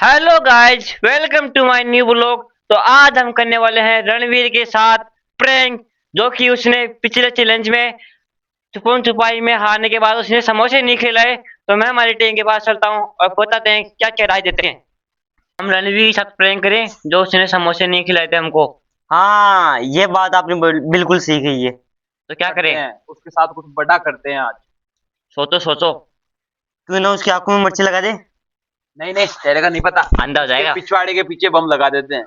Hello guys, welcome to my new blog. तो आज हम करने वाले हैं रणवीर के साथ प्रैंक, जो कि उसने पिछले चैलेंज में छुपन छुपाई में हारने के बाद उसने समोसे नहीं खिलाए। तो मैं हमारी टीम के पास चलता हूँ और बताते हैं क्या क्या राय देते हैं। हम रणवीर के साथ प्रैंक करें जो उसने समोसे नहीं खिलाए थे हमको। हाँ, ये बात आपने बिल्कुल सही कही है। तो क्या करते करें? हैं उसके साथ कुछ बड़ा करते हैं आज। सोचो सोचो। क्यों ना उसकी आंखों में मिर्ची लगा दे। नहीं नहीं, तेरे का नहीं पता। अंधा हो उसके जाएगा। पिछवाड़े के पीछे बम लगा देते हैं।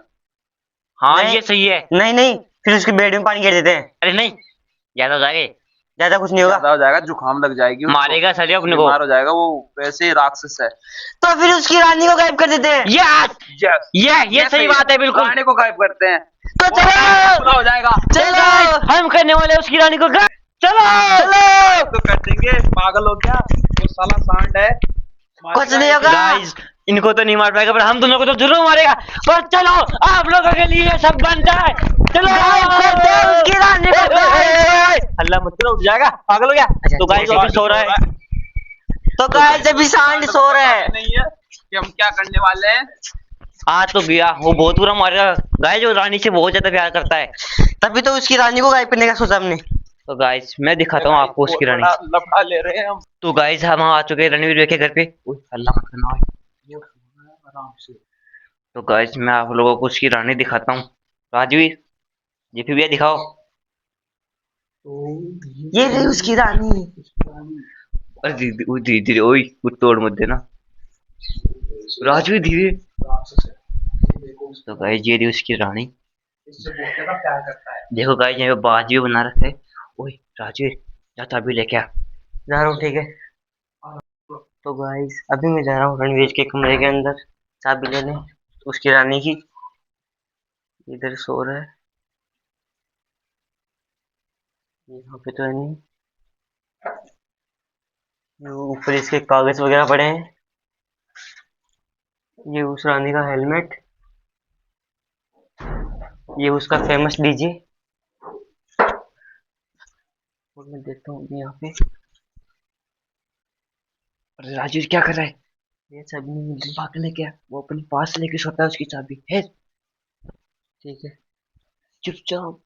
हाँ नहीं ये सही है। नहीं नहीं, फिर उसके बेड में पानी गिर देते हैं। अरे नहीं, ज्यादा हो जाएगा। ज्यादा कुछ नहीं होगा। ज्यादा हो जाएगा, जुकाम लग जाएगी उसको। मारेगा सर अपने को। बीमार हो जाएगा वो, वैसे ही राक्षस है। तो फिर उसकी रानी को गायब कर देते हैं। यस, यस, ये सही बात है बिल्कुल। रानी को गायब करते हैं। तो वो चलो पूरा हो जाएगा। चलो हम करने वाले उसकी रानी को चलो। चलो। तो कर देंगे, पागल हो गया वो साला सांड है। कुछ नहीं होगा। गाइस, इनको तो नहीं मार पाएगा पर हम दोनों को तो जरूर मारेगा। पर चलो, आप लोगों के लिए सब बनता है। चलो गायब कर दे उसकी रानी को, गायब। हल्ला मत करो, उठ जाएगा, पागल हो गया। तो गाइस ठीक ऑफिस सो रहा है। तो गाइस अभी सांड सो रहा है। नहीं है कि हम क्या करने वाले हैं। आज तो गया, वो बहुत बुरा मारेगा। गाइस वो रानी से बहुत ज्यादा प्यार करता है। तभी तो उसकी रानी को गायब करने का सोचा हमने। तो गाइस मैं दिखाता हूँ आपको उसकी रानी। बड़ा लफड़ा ले रहे हैं हम। तो गाइस हम आ चुके हैं रणवीर भैया के घर पे। उय, हल्ला मत करना भाई। आराम से। तो गाइस मैं आप लोगों को उसकी रानी दिखाता हूँ। राजवीर, ये भी भैया दिखाओ। ये रही उसकी रानी। अरे धीरे धीरे धीरे, ओए कुछ तोड़ मत देना राजवीर, धीरे। तो गाइस ये रही उसकी रानी। देखो गाइस यहाँ पे बाज भी बना रखा है। ओए राजवीर, जा चाबी लेके आ। जा रहा हूँ, ठीक है। तो गाइस अभी मैं जा रहा हूँ रणवीर के कमरे के अंदर चाबी लेने उसकी रानी की। इधर सो रहा है, यहाँ पे तो है नहीं। ये ऊपर इसके कागज वगैरह पड़े हैं। ये उस रानी का हेलमेट, ये उसका फेमस डीजे। और मैं देखता हूँ यहाँ पे। अरे राजवीर क्या कर रहा है? ये चाबी नहीं मिल रही। पागल है क्या? वो अपने पास लेके सोता है उसकी चाबी है। ठीक है चुपचाप।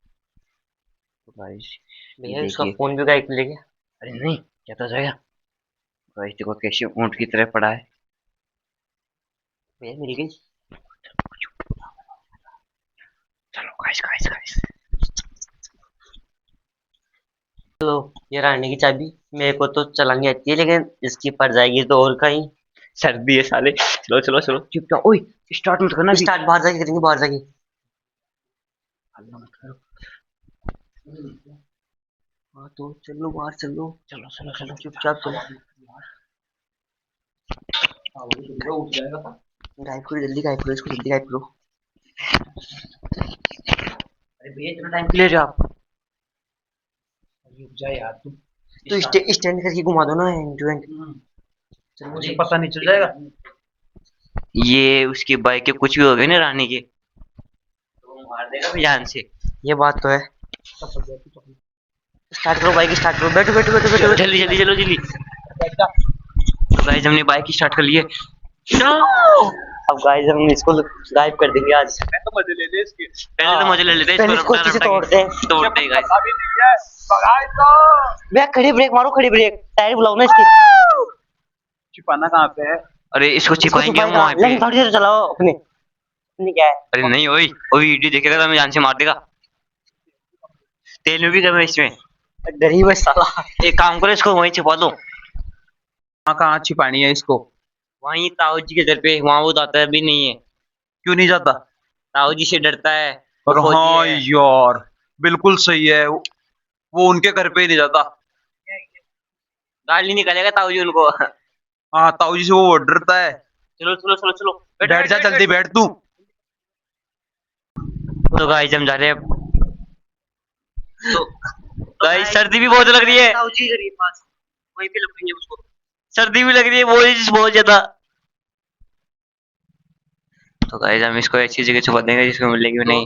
तो गाइस ये भैया, उसका देखिए। फोन भी गायब ले गया। अरे नहीं, क्या तो जाएगा। गाइस देखो कैसे ऊंट की तरह पड़ा है। भैया मिल गई। चलो गाइस गाइस गाइस। तो ये रानी की चाबी मेरे को तो चलानी आती है, लेकिन इसकी पड़ जाएगी तो और कहीं। सर्दी है साले, चलो चलो चलो चुपचाप। ओए स्टार्ट मत करना अभी। स्टार्ट बाहर जाके करेंगे, बाहर जाके। हल्ला मत करो। हाँ तो चलो बाहर चलो। चलो चलो चलो चुपचाप चलो। उठ जाएगा था। गायब करो, जल्दी गायब करो इसको, जल्दी गायब करो। अरे भैया इतना टाइम क्लियर है आप। रुक जा यार तू। तो स्टैंड करके घुमा दो ना, एंड टू एंड। चलो मुझे पता नहीं चल जाएगा। ये उसकी बाइक के कुछ भी हो गए ना रानी के, तो वो मार देगा भी जान से। ये बात तो है। स्टार्ट करो, बाइक स्टार्ट करो। बैठो बैठो बैठो बैठो। जल्दी जल्दी चलो जल्दी। तो गाइस हमने बाइक स्टार्ट कर ली है। अब गाइस हम इसको गायब कर देंगे आज। मैं तो मजे ले ले इसके। पहले तो मजे ले लेते हैं, पहले इसको इसको अच्छे से तोड़ते हैं। तोड़ते हैं गाइस। अभी नहीं है, भगाए तो। भैया खड़ी ब्रेक मारो, खड़ी ब्रेक। टायर बुलाओ ना इसकी। छिपाना कहाँ पे है? अरे इसको इसको छिपाएंगे हम छुपाएगा, वहां पे। लेकिन थोड़ी देर चलाओ अपने। नहीं क्या है। अरे नहीं, ओए ओए वीडियो देखेगा तो हमें जान से मार देगा। तेल में भी कम है इसमें। गरीब है साला। एक काम करो, इसको वहीं छिपा दो। कहाँ छिपानी है इसको? वहीं ताऊ जी के घर पे, वहां वो जाता है भी नहीं है। क्यों नहीं जाता? ताऊ जी से डरता है। वो और फौजी हाँ है। यार, बिल्कुल सही है। वो उनके घर पे ही नहीं जाता। गाली निकालेगा ताऊ जी उनको। हाँ, ताऊ जी से वो डरता है। चलो चलो चलो चलो, बैठ जा, जल्दी बैठ तू। तो गाइस हम जा रहे हैं अब। तो गाइस सर्दी भी बहुत लग रही है। ताऊ जी गरीब पास, वहीं पे लपेंगे उसको। सर्दी भी लग रही है बहुत ज्यादा। तो गाइस हम इसको ऐसी जगह छुपा देंगे जिसको मिलेगी भी नहीं।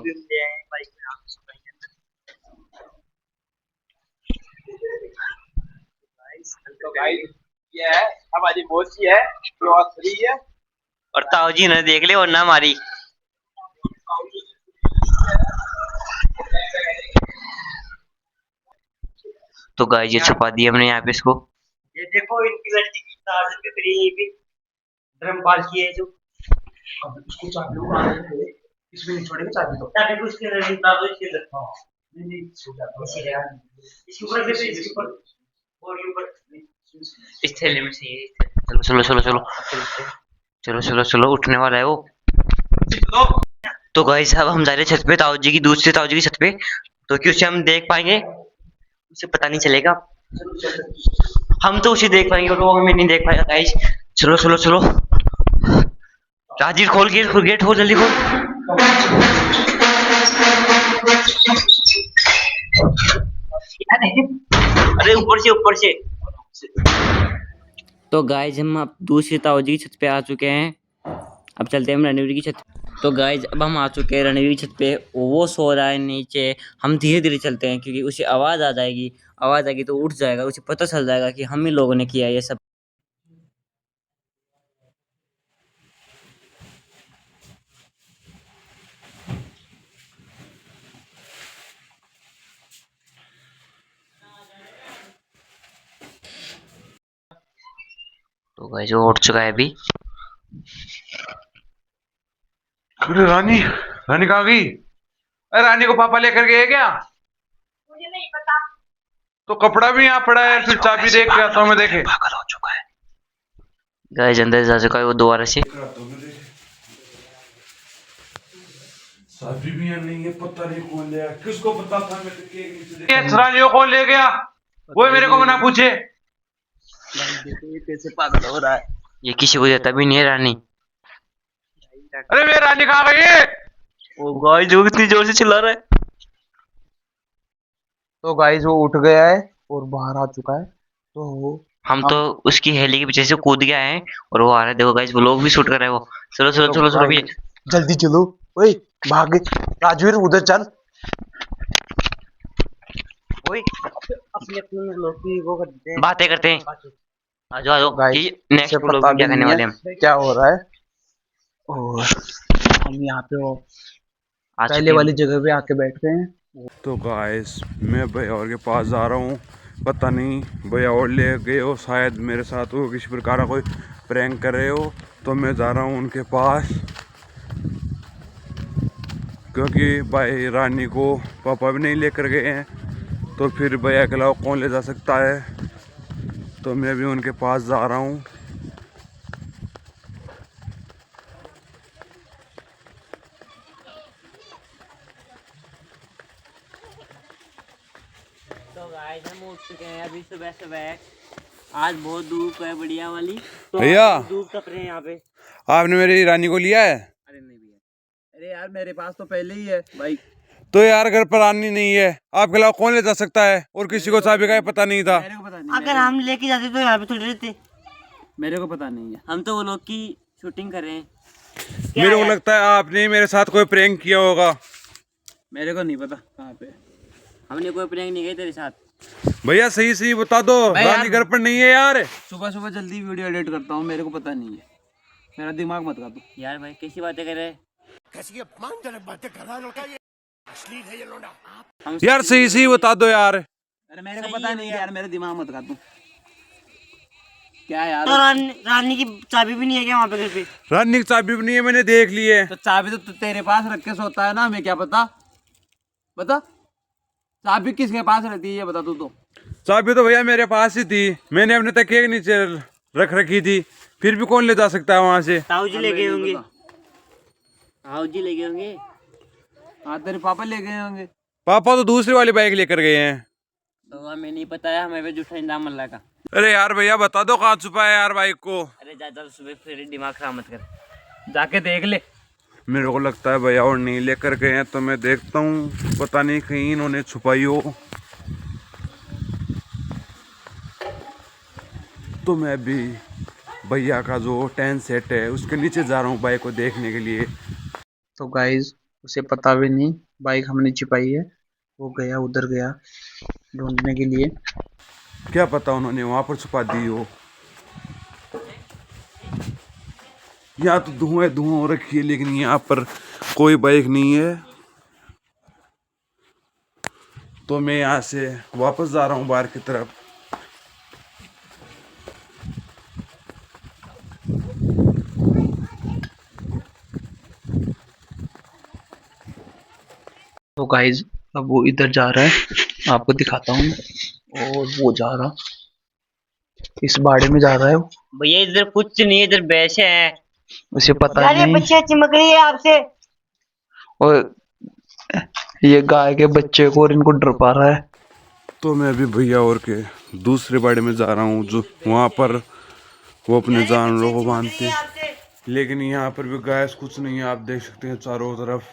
तो गाइस ये है हमारी मोची है, ग्रॉसरी है। और ताऊ जी ने देख ली और ना मारी। तो गाइस ये छुपा दिया हमने यहाँ पे इसको। ये देखो इनकी लड़की की तार पे फ्री भी ड्रम पाल की है जो। अब इसको चाबी को मार दे, इसमें नहीं छोड़ेंगे चाबी को। ताकि कुछ के नहीं ताऊ इसके अंदर। हाँ नहीं छूट जाता इसी जगह इसके ऊपर कैसे इसके ऊपर और ये ऊपर इस थैले में से ये चलो चलो चलो चलो चलो चलो चलो उठने वाला है वो। तो गाइस अब हम जा रहे हैं छत पे, ताऊ जी की दूसरी ताऊ जी की छत पे, तो कि उसे हम देख पाएंगे, उसे पता नहीं चलेगा। हम तो उसे देख पाएंगे और वो हमें नहीं देख पाएगा गाइस। चलो चलो चलो राजीव खोल गेट खोल जल्दी खोल। अरे ऊपर से। तो गाइज हम अब दूसरी ताऊ जी की छत पे आ चुके हैं। अब चलते हैं हम रणवीर की छत। तो गाइज अब हम आ चुके हैं रणवीर की छत पे, वो सो रहा है नीचे। हम धीरे धीरे चलते हैं क्योंकि उसे आवाज आएगी तो उठ जाएगा, उसे पता चल जाएगा कि हम ही लोगों ने किया ये सब। तो गाइस वो उठ चुका है अभी। अरे रानी कहाँ गई? अरे रानी को पापा लेकर गए क्या? मुझे नहीं पता। तो कपड़ा भी यहाँ पड़ा है, फिर चाबी देख के आता हूँ मैं। देखे पागल हो चुका है गाइस, अंदर जा चुका है वो दोबारा से। चाबी भी यहाँ नहीं है, पता नहीं कौन ले आया, किसको पता था? मैं तो केक नीचे देखा। रानी को कौन ले गया? वो मेरे को मना पूछे। कैसे पागल हो रहा है ये किसी को देता भी नहीं है रानी। अरे मेरी रानी कहाँ गई है? ओ गाइस जो कितनी जोर से चिल्ला रहा है। तो गाइस वो उठ गया है और बाहर आ चुका है। तो हम तो उसकी हेली के पीछे से कूद गया है और वो आ रहा है। देखो गाइस वो लोग भी शूट कर रहे हैं वो। चलो चलो चलो चलो भी जल्दी चलो, ओए भाग राजवीर, उधर चल। ओए अपने अपने लोग की वो करते हैं, बातें करते हैं। आ जाओ गाइस कि नेक्स्ट पता व्लॉग में क्या भी करने नहीं वाले है हम। क्या हो रहा है। और हम यहाँ पे वो आ पहले चुके हैं। वाली जगह पे आके बैठ गए हैं। तो गाइस मैं भैया और के पास जा रहा हूँ। पता नहीं भैया और ले गए हो, शायद मेरे साथ वो किसी प्रकार का कोई प्रैंक कर रहे हो। तो मैं जा रहा हूँ उनके पास, क्योंकि भाई रानी को पापा भी नहीं लेकर गए हैं, तो फिर भैया के अलावा कौन ले जा सकता है। तो मैं भी उनके पास जा रहा हूँ। तो गाइस हम उठ चुके हैं अभी सुबह सुबह। आज बहुत धूप है बढ़िया वाली। तो भैया धूप तप रहे हैं यहाँ पे। आपने मेरी रानी को लिया है? अरे नहीं भैया, अरे यार मेरे पास तो पहले ही है भाई। तो यार घर पर रानी नहीं है, आपके अलावा कौन ले जा सकता है? और किसी को चाबी का पता नहीं था। मेरे को पता नहीं, अगर हम लेके जाते तो यहाँ पे थोड़ी रहते। मेरे को पता नहीं है। हम तो वो लोग की शूटिंग कर रहे हैं। मेरे को लगता है आपने मेरे साथ कोई प्रैंक किया होगा। मेरे को नहीं पता कहाँ पे। हमने कोई प्रैंक नहीं किया तेरे साथ। भैया सही सही बता दो, रानी घर पर नहीं है यार। सुबह सुबह जल्दी वीडियो एडिट करता हूँ, मेरे को पता नहीं है। मेरा दिमाग मत खा दो यार भाई कैसी बातें कर रहे हैं। हम यार सही सही बता दो यार। अरे मेरे को पता नहीं है यार, मेरा दिमाग मत खा तू। क्या यार, तो रानी की चाबी भी नहीं है क्या वहाँ पे घर पे? रानी की चाबी भी नहीं है, मैंने देख ली है। तो चाबी तो तेरे पास रख के सोता है ना, हमें क्या पता। बता चाबी किसके पास रहती है ये बता तू तो। चाबी तो भैया मेरे पास ही थी, मैंने अपने तकिए के नीचे रख रखी थी, फिर भी कौन ले जा सकता है वहां से? ताऊ जी ले गए हमें नहीं होंगे। ताऊ जी ले गए होंगे। हाँ तेरे पापा ले गए होंगे। पापा तो दूसरी वाली बाइक लेकर गए हैं। तो हमें नहीं पता है, हमें पे झूठा इल्जाम अल्लाह का। अरे यार भैया बता दो कहाँ छुपा है यार बाइक को। अरे ज्यादा सुबह फिर दिमाग खराब मत कर। जाके देख ले। मेरे को लगता है भैया और नहीं लेकर गए हैं, तो मैं देखता हूँ, पता नहीं कहीं इन्होंने छुपाई हो। तो मैं भी भैया का जो टेंट सेट है उसके नीचे जा रहा हूँ बाइक को देखने के लिए। तो गाइस उसे पता भी नहीं बाइक हमने छिपाई है, वो गया उधर गया ढूंढने के लिए। क्या पता उन्होंने वहां पर छुपा दी हो। यहाँ तो धुआं धुआं हो रखी है, लेकिन यहाँ पर कोई बाइक नहीं है। तो मैं यहाँ से वापस जा रहा हूँ बाहर की तरफ। तो गाइज अब वो इधर जा रहा है, आपको दिखाता हूँ। और वो जा रहा, इस बाड़े में जा रहा है वो। भैया इधर कुछ नहीं है, इधर भैंसे हैं। उसे पता यार ये नहीं। बच्चे चिमक रही है आपसे। और ये गाय के बच्चे को और इनको डर पा रहा है। तो मैं अभी भैया और के दूसरे बाड़े में जा रहा हूँ, जो वहाँ पर वो अपने जानवरों को बांधते हैं। लेकिन यहाँ पर भी गाय कुछ नहीं है, आप देख सकते हैं चारों तरफ।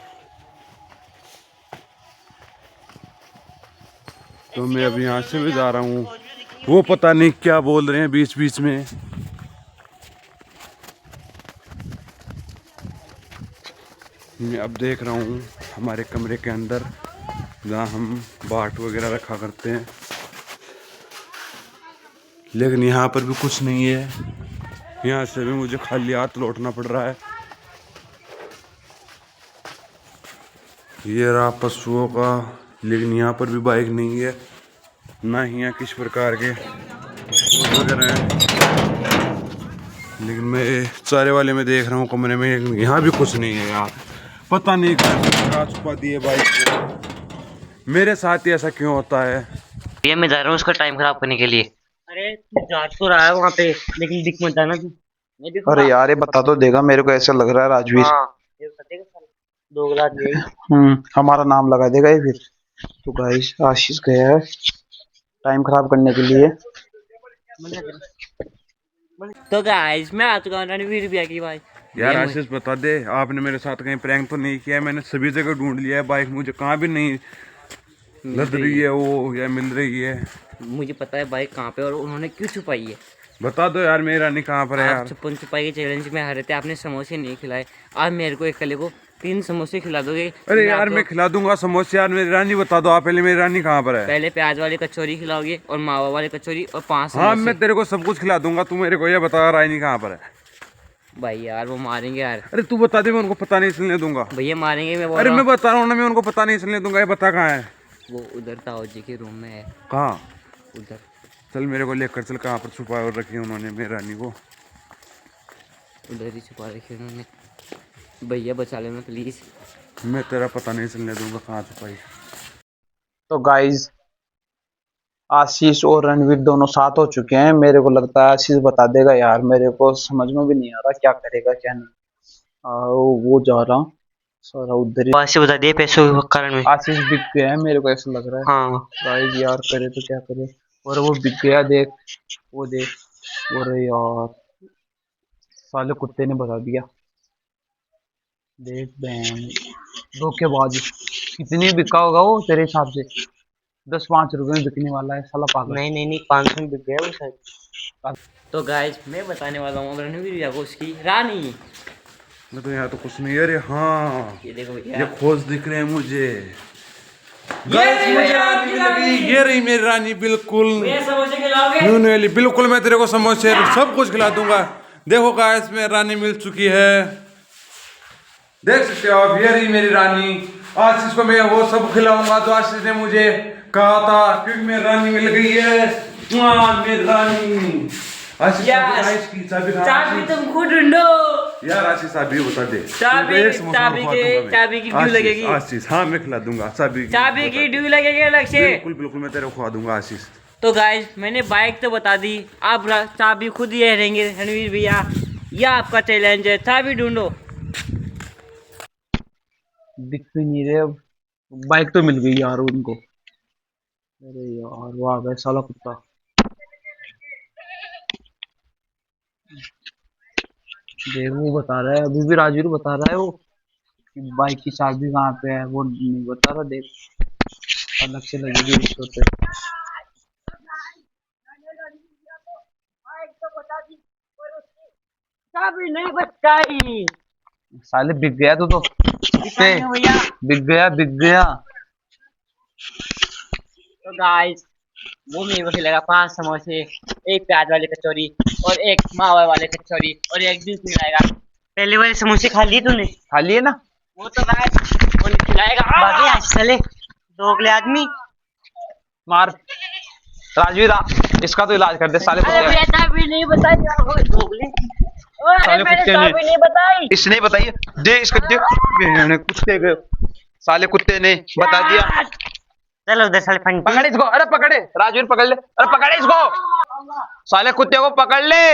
तो मैं अभी यहाँ से भी जा रहा हूँ, वो पता नहीं क्या बोल रहे हैं बीच बीच में। मैं अब देख रहा हूँ हमारे कमरे के अंदर, जहाँ हम बाट वगैरह रखा करते हैं, लेकिन यहाँ पर भी कुछ नहीं है। यहाँ से भी मुझे खाली हाथ लौटना पड़ रहा है। ये रहा पशुओं का, लेकिन यहाँ पर भी बाइक नहीं है, ना ही यहाँ किस प्रकार के वगैरह हैं। लेकिन मैं चारे वाले में देख रहा हूँ कमरे में, यहाँ भी कुछ नहीं है यार। पता नहीं कहाँ छुपा दिए बाइक को। मेरे साथ ही ऐसा क्यों होता है। भैया मैं जा रहा हूँ उसका टाइम खराब करने के लिए। अरे तू जा तो रहा है वहाँ पे, लेकिन दिख मत जाना तू। मैं दिखूंगा। अरे यार ये बता तो देगा, मेरे को ऐसा लग रहा है राजवीर। हाँ, ये बता देगा साला। दो गिलास यही। हमारा नाम लगा देगा ये फिर। तो गाइस आशीष गया है टाइम खराब करने के लिए। तो गाइस मैं आ चुका हूँ रणवीर भैया की भाई। यार आशीष बता दे, आपने मेरे साथ कहीं प्रैंक तो नहीं किया? मैंने सभी जगह ढूंढ लिया है, बाइक मुझे कहाँ भी नहीं लग रही है वो, या मिल रही है। मुझे पता है बाइक कहाँ पे और उन्होंने क्यों छुपाई है। बता दो यार, मेरी रानी कहाँ पर है आप यार? छुपन छुपाई के चैलेंज में हारे थे, आपने समोसे नहीं खिलाए। आज मेरे को अकेले को 3 समोसे खिला दोगे? अरे यार मैं खिला दूंगा समोसे यार। मेरी रानी बता दो आप पहले, मेरी रानी कहाँ पर है? पहले प्याज वाली कचौरी खिलाओगे और मावा वाली कचौरी और 5 हाँ समोसे। मैं तेरे को सब कुछ खिला दूंगा, तू मेरे को ये बता रानी कहाँ पर है? भाई यार वो मारेंगे यार। अरे तू बता दे, मैं उनको पता नहीं चलने दूंगा। भैया मारेंगे, मैं बोल अरे रहा मैं हूँ। बता रहा हूँ ना, मैं उनको पता नहीं चलने दूंगा। ये बता कहाँ है? वो उधर ताऊ जी के रूम में है। कहाँ? उधर चल मेरे को लेकर चल, कहाँ पर छुपा और रखी है उन्होंने मेरी रानी को? उधर ही छुपा रखी उन्होंने। भैया बचा लेना प्लीज। मैं तेरा पता नहीं चलने दूंगा कहाँ छुपाई। तो गाइस आशीष और रणवीर दोनों साथ हो चुके हैं। मेरे को लगता है आशीष बता देगा यार, मेरे को समझ में भी नहीं आ रहा क्या करेगा क्या नहीं। वो जा रहा सारा उधर ही। से बता दिए पैसों के कारण में। आशीष बिक गया है, मेरे को ऐसा लग रहा है। हाँ गाइस यार करे तो क्या करे। और वो बिक गया, देख वो देख। अरे यार साले कुत्ते ने बता दिया। देख बहन धोखेबाज। कितनी बिका होगा वो तेरे हिसाब से? 10-5 रुपए में बिकने वाला है साला पागल। नहीं 500 में बिक गया वो शायद। तो गाइस मैं बताने वाला हूँ रणवीर भैया को उसकी रानी। मैं तो यहाँ तो कुछ नहीं है। अरे हाँ ये देखो ये भैया, खोज दिख रहे हैं मुझे। गाइस मुझे रानी मिल गई, ये रही मेरी रानी। बिल्कुल समोसे खिलाओगे? नून वाली, बिल्कुल मैं तेरे को समोसे सब कुछ खिला दूंगा। देखो गाइस मेरी रानी मिल चुकी है, देख सकते हो आप। ये रही मेरी रानी। आशीष को मैं वो सब खिलाऊंगा जो आशीष ने मुझे कहा था, क्योंकि मेरी रानी मिल गई है। मेरी रानी। आशीष की चाबी चाबी तुम खुद ढूंढो यार। आशीष चाबी बता दे। चाबी एक समोसा चाबी खवा के दूंगा मैं। चाबी की ड्यू आशीष, लगेगी। आशीष हाँ मैं खिला दूंगा चाबी की ड्यू लगेगी अलग से। बिल्कुल बिल्कुल मैं तेरे को खवा दूंगा आशीष। तो गाइस मैंने बाइक तो बता दी, आप चाबी खुद ही रहेंगे रणवीर भैया। यह आपका चैलेंज है, चाबी ढूंढो। दिख भी नहीं रहे अब। बाइक तो मिल गई यार उनको। अरे यार वो आ गया साला कुत्ता। देख वो बता रहा है, अभी भी राजवीर बता रहा है वो कि बाइक की चाबी कहाँ पे है। वो नहीं बता रहा। देख अलग से लगेगी उसको पे। चाबी नहीं बचाई। साले बिक गया तू तो। भैया बिक गया बिक गया। तो गाइस वो मेरे को खिलेगा 5 समोसे, 1 प्याज वाली कचौरी और 1 मावा वाली कचौरी और 1 जूस मिलाएगा। पहले वाले समोसे खा लिए तूने? खा लिए ना? वो तो गाइस वो नहीं खिलाएगा। बाकी आज चले दोगले आदमी। मार राजवीर, इसका तो इलाज कर दे साले अरे कुत्ते। बेटा भी नहीं बताई यार, वो दोगले। अरे साले मैंने कुत्ते चाबी ने नहीं बताई। इसने ही बताइए, दे इसको दे। मैंने कुत्ते के साले कुत्ते ने बता दिया। चलो उधर साले फंटी। पकड़ इसको, अरे पकड़े राजवीर, पकड़ ले, अरे पकड़े इसको, साले कुत्ते को पकड़ ले।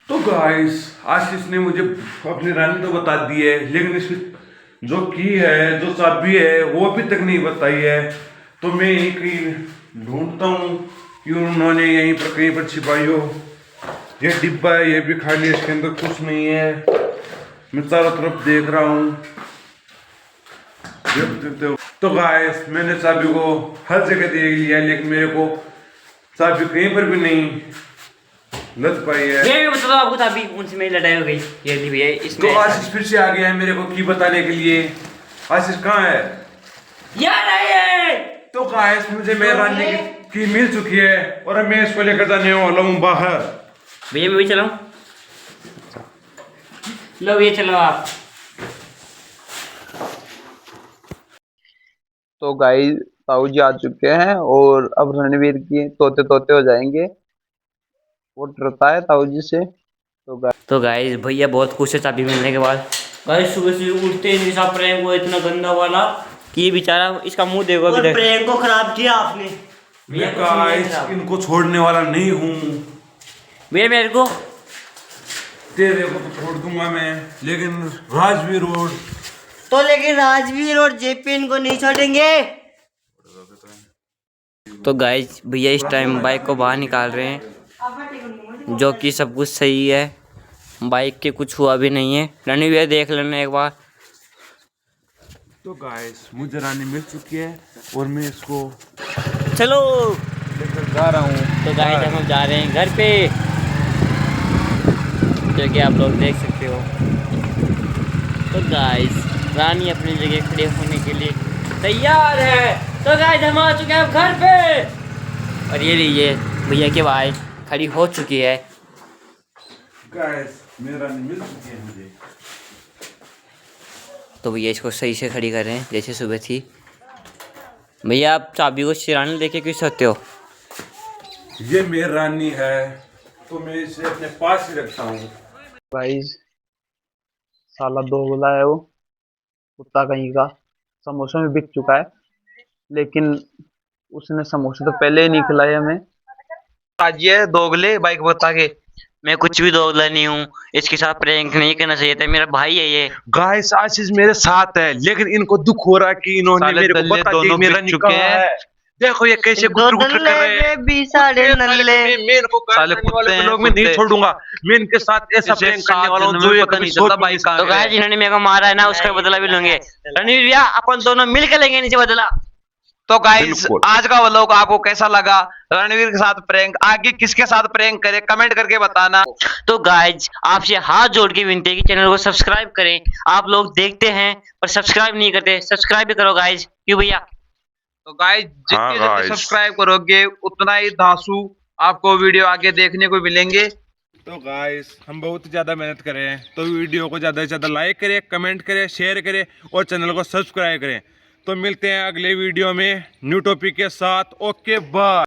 तो गाइस आशीष ने मुझे अपनी रानी तो बता दी है, लेकिन इसकी जो की है, जो चाबी है, वो अभी तक नहीं बताई है। तो मैं यहीं कहीं ढूंढता हूँ कि उन्होंने यहीं पर कहीं पर छिपाई हो। ये डिब्बा है, ये भी खाली है, इसके अंदर कुछ नहीं है। मैं चारों तरफ देख रहा हूँ। तो गाइस मैंने चाबी को हर जगह देख लिया, लेकिन मेरे को चाबी कहीं पर भी नहीं लग पाई है। ये भी बता दो आपको, चाबी उनसे मेरी लड़ाई हो गई। ये ली भैया इसमें। तो आशीष फिर से आ गया है मेरे को की बताने के लिए। आशीष कहाँ है? यार आइए। तो गाइस मुझे मेरी रानी की मिल चुकी है और मैं इसको लेकर जाने वाला हूँ बाहर। भैया मैं भी चलाऊं? लो ये चलो आप। तो गाइस ताऊ जी आ चुके हैं और अब रणवीर की तोते तोते हो जाएंगे। वो डरता है ताऊ जी से। तो गाइस भैया बहुत खुश है चाबी मिलने के बाद। गाइस सुबह से उठते ही साहब प्रैंक वो इतना गंदा वाला कि ये बेचारा इसका मुंह देखो अभी तक। प्रैंक को खराब किया आपने। मैं गाइस इनको छोड़ने वाला नहीं हूँ। भैया मेरे को तेरे को तो छोड़ दूंगा मैं, लेकिन राजवीर और तो लेकिन राजवीर और जेपी इनको नहीं छोड़ेंगे। तो गाइस भैया इस टाइम बाइक को बाहर निकाल रहे हैं, जो कि सब कुछ सही है। बाइक के कुछ हुआ भी नहीं है। रणवीर भैया देख लेना एक बार। तो गाइस मुझे रानी मिल चुकी है और मैं इसको चलो लेकर जा रहा हूँ। तो गाइस हम जा रहे हैं घर पे, जो कि आप लोग देख सकते हो। तो गाइस रानी अपनी जगह खड़े होने के लिए तैयार है। तो गाइस हम आ चुके हैं अब घर पे और ये लीजिए भैया की बाइक खड़ी हो चुकी है। गाइस मेरी रानी मिल चुकी है मुझे। तो भैया इसको सही से खड़ी कर रहे हैं जैसे सुबह थी। भैया आप चाबी को चिराने लेके क्यों सोते हो? ये मेरी रानी है तो मैं इसे अपने पास ही रखता हूँ। गाइस साला दोगला है वो, कुत्ता कहीं का। समोसे में बिक चुका है, लेकिन उसने समोसे तो पहले ही नहीं खिलाए हमें। आज ये दोगले बाइक बता के। मैं कुछ भी दोगला नहीं हूँ। इसके साथ प्रैंक नहीं करना चाहिए था, मेरा भाई है ये। गाइस आशीष मेरे साथ है, लेकिन इनको दुख हो रहा है कि इन्होंने साले मेरे को दल्ले बता दोनों दिया मेरा बिक चुके निकाह हैं। है। देखो ये कैसे गुटर गुटर कर रहे हैं। मैं इनको साले करने वाले कुत्ते हैं, लोग मैं नहीं कुत्ते। छोड़ूंगा। मैं इनके साथ ऐसा इसे प्रैंक करने सात वाला हूँ जन्म जो में ये पता कभी नहीं सोच चलता भी भाई नहीं कहाँ तो सकते। गाइस जिन्होंने मेरे को मारा है ना, उसका बदला भी लेंगे। रणवीर भैया अपन दोनों मिलकर लेंगे नीचे बदला। तो गाइस बिल्कुल। आज का व्लॉग आपको कैसा लगा? रणवीर के साथ प्रैंक, आगे किसके साथ प्रैंक करे कमेंट करके बताना। तो गाइज आपसे हाथ जोड़ के विनती है कि चैनल को सब्सक्राइब करें। आप लोग देखते हैं पर सब्सक्राइब नहीं करते, सब्सक्राइब भी करो गाइज। क्यों भैया? तो गाइस जितनी जल्दी guys। सब्सक्राइब करोगे उतना ही धांसू आपको वीडियो आगे देखने को मिलेंगे। तो गाइस हम बहुत ज्यादा मेहनत कर रहे हैं, तो वीडियो को ज्यादा से ज्यादा लाइक करें, कमेंट करें, शेयर करें और चैनल को सब्सक्राइब करें। तो मिलते हैं अगले वीडियो में न्यू टॉपिक के साथ। Okay bye.